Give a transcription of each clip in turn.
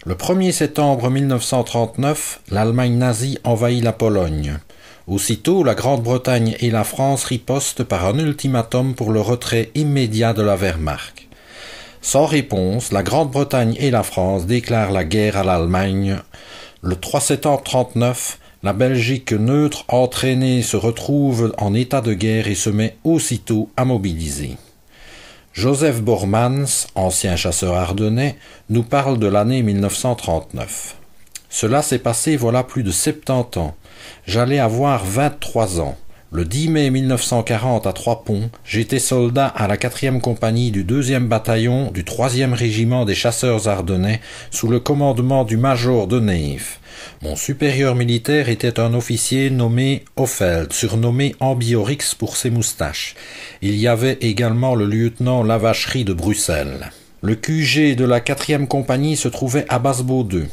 Le 1er septembre 1939, l'Allemagne nazie envahit la Pologne. Aussitôt, la Grande-Bretagne et la France ripostent par un ultimatum pour le retrait immédiat de la Wehrmacht. Sans réponse, la Grande-Bretagne et la France déclarent la guerre à l'Allemagne. Le 3 septembre 1939, la Belgique neutre entraînée se retrouve en état de guerre et se met aussitôt à mobiliser. Joseph Bormans, ancien chasseur ardennais, nous parle de l'année 1939. Cela s'est passé voilà plus de 70 ans. J'allais avoir 23 ans. Le 10 mai 1940 à Trois-Ponts, j'étais soldat à la 4e compagnie du 2e bataillon du 3e régiment des chasseurs ardennais sous le commandement du major de Neef. Mon supérieur militaire était un officier nommé Hoffeld, surnommé Ambiorix pour ses moustaches. Il y avait également le lieutenant Lavacherie de Bruxelles. Le QG de la 4e compagnie se trouvait à Basbo 2.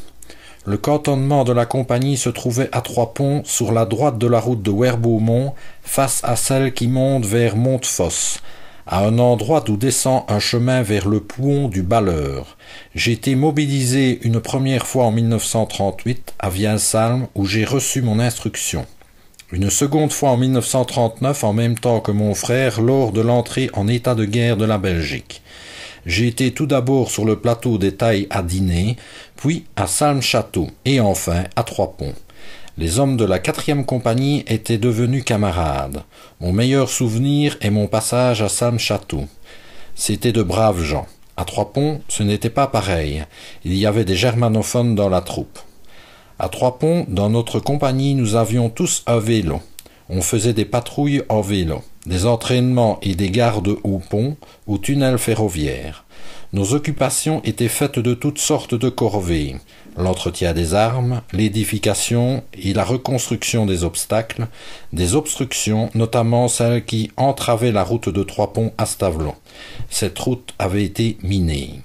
Le cantonnement de la compagnie se trouvait à Trois-Ponts, sur la droite de la route de Werbeaumont, face à celle qui monte vers Montfosse, à un endroit d'où descend un chemin vers le Pouhon du Balleur. J'ai été mobilisé une première fois en 1938 à Viensalm, où j'ai reçu mon instruction. Une seconde fois en 1939, en même temps que mon frère, lors de l'entrée en état de guerre de la Belgique. J'ai été tout d'abord sur le plateau des Tailles à Dinée, puis à Salm-Château et enfin à Trois-Ponts. Les hommes de la 4e compagnie étaient devenus camarades. Mon meilleur souvenir est mon passage à Salm-Château. C'étaient de braves gens. À Trois-Ponts, ce n'était pas pareil. Il y avait des germanophones dans la troupe. À Trois-Ponts, dans notre compagnie, nous avions tous un vélo. On faisait des patrouilles en vélo, des entraînements et des gardes au pont, au tunnel ferroviaire. Nos occupations étaient faites de toutes sortes de corvées, l'entretien des armes, l'édification et la reconstruction des obstacles, des obstructions, notamment celles qui entravaient la route de Trois-Ponts à Stavelot. Cette route avait été minée.